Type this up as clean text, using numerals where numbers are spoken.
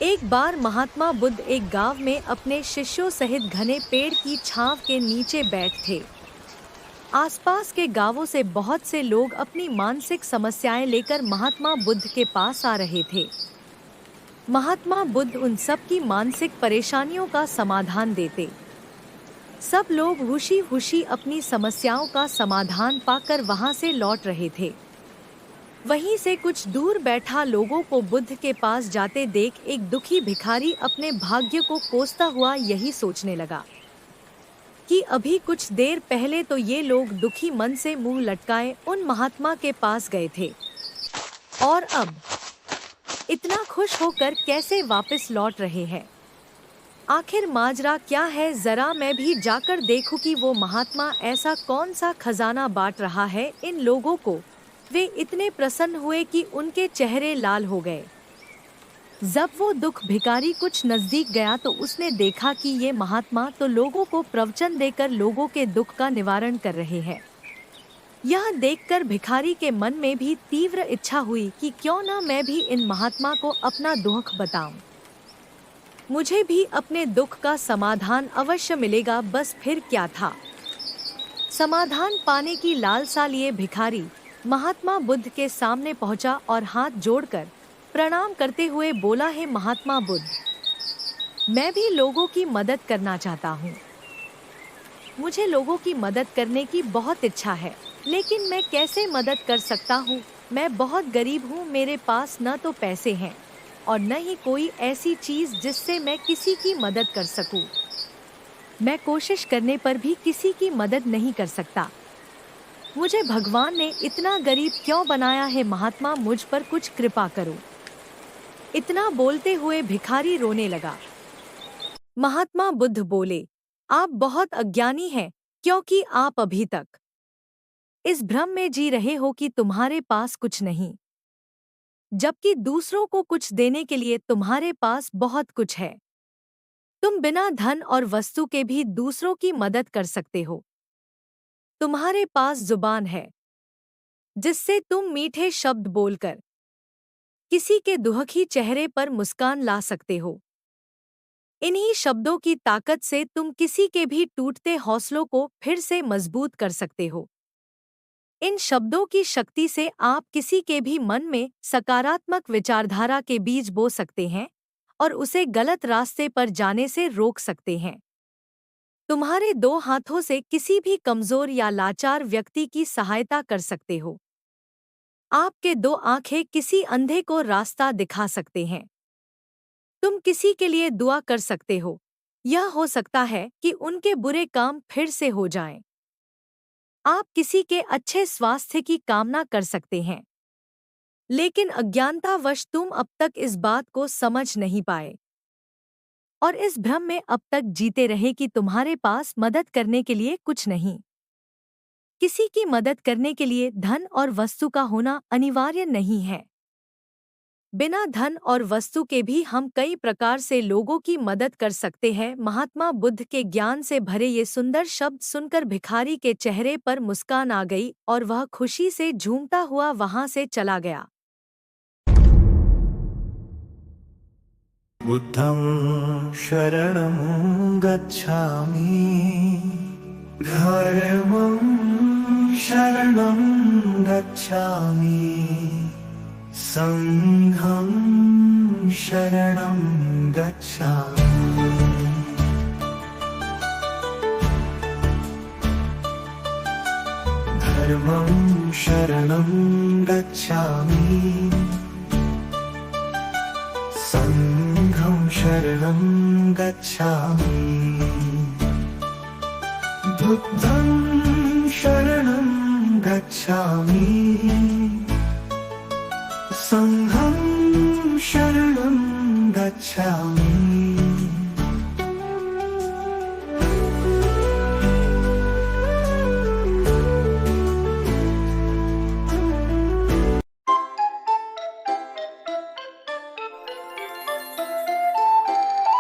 एक बार महात्मा बुद्ध एक गांव में अपने शिष्यों सहित घने पेड़ की छांव के नीचे बैठ थे। आसपास के गांवों से बहुत से लोग अपनी मानसिक समस्याएं लेकर महात्मा बुद्ध के पास आ रहे थे। महात्मा बुद्ध उन सब की मानसिक परेशानियों का समाधान देते। सब लोग खुशी खुशी अपनी समस्याओं का समाधान पाकर वहां से लौट रहे थे। वहीं से कुछ दूर बैठा लोगों को बुद्ध के पास जाते देख एक दुखी भिखारी अपने भाग्य को कोसता हुआ यही सोचने लगा कि अभी कुछ देर पहले तो ये लोग दुखी मन से मुंह लटकाए उन महात्मा के पास गए थे, और अब इतना खुश होकर कैसे वापस लौट रहे हैं। आखिर माजरा क्या है? जरा मैं भी जाकर देखूं कि वो महात्मा ऐसा कौन सा खजाना बांट रहा है इन लोगों को। वे इतने प्रसन्न हुए कि उनके चेहरे लाल हो गए। जब वो दुख भिखारी कुछ नजदीक गया तो उसने देखा कि ये महात्मा तो लोगों को प्रवचन देकर लोगों के दुख का निवारण कर रहे हैं। यह देखकर भिखारी के मन में भी तीव्र इच्छा हुई कि क्यों न मैं भी इन महात्मा को अपना दुख बताऊं। मुझे भी अपने दुख का समाधान अवश्य मिलेगा। बस फिर क्या था, समाधान पाने की लालसा लिए भिखारी महात्मा बुद्ध के सामने पहुंचा और हाथ जोड़कर प्रणाम करते हुए बोला, है महात्मा बुद्ध, मैं भी लोगों की मदद करना चाहता हूँ। मुझे लोगों की मदद करने की बहुत इच्छा है, लेकिन मैं कैसे मदद कर सकता हूँ? मैं बहुत गरीब हूँ, मेरे पास न तो पैसे हैं और न ही कोई ऐसी चीज जिससे मैं किसी की मदद कर सकूँ। मैं कोशिश करने पर भी किसी की मदद नहीं कर सकता। मुझे भगवान ने इतना गरीब क्यों बनाया है? महात्मा, मुझ पर कुछ कृपा करो। इतना बोलते हुए भिखारी रोने लगा। महात्मा बुद्ध बोले, आप बहुत अज्ञानी हैं, क्योंकि आप अभी तक इस भ्रम में जी रहे हो कि तुम्हारे पास कुछ नहीं, जबकि दूसरों को कुछ देने के लिए तुम्हारे पास बहुत कुछ है। तुम बिना धन और वस्तु के भी दूसरों की मदद कर सकते हो। तुम्हारे पास जुबान है जिससे तुम मीठे शब्द बोलकर किसी के दुखी चेहरे पर मुस्कान ला सकते हो। इन्हीं शब्दों की ताकत से तुम किसी के भी टूटते हौसलों को फिर से मजबूत कर सकते हो। इन शब्दों की शक्ति से आप किसी के भी मन में सकारात्मक विचारधारा के बीज बो सकते हैं और उसे गलत रास्ते पर जाने से रोक सकते हैं। तुम्हारे दो हाथों से किसी भी कमजोर या लाचार व्यक्ति की सहायता कर सकते हो। आपके दो आंखें किसी अंधे को रास्ता दिखा सकते हैं। तुम किसी के लिए दुआ कर सकते हो। यह हो सकता है कि उनके बुरे काम फिर से हो जाएं। आप किसी के अच्छे स्वास्थ्य की कामना कर सकते हैं, लेकिन अज्ञानतावश तुम अब तक इस बात को समझ नहीं पाए और इस भ्रम में अब तक जीते रहे कि तुम्हारे पास मदद करने के लिए कुछ नहीं। किसी की मदद करने के लिए धन और वस्तु का होना अनिवार्य नहीं है। बिना धन और वस्तु के भी हम कई प्रकार से लोगों की मदद कर सकते हैं। महात्मा बुद्ध के ज्ञान से भरे ये सुंदर शब्द सुनकर भिखारी के चेहरे पर मुस्कान आ गई और वह खुशी से झूमता हुआ वहां से चला गया। बुद्धं शरणं गच्छामि, धर्मं शरणं गच्छामि, संघं शरणं गच्छामि। धर्मं शरणं गच्छामि, संघं शरणं गच्छामि, बुद्धं शरणं गच्छामि, संघं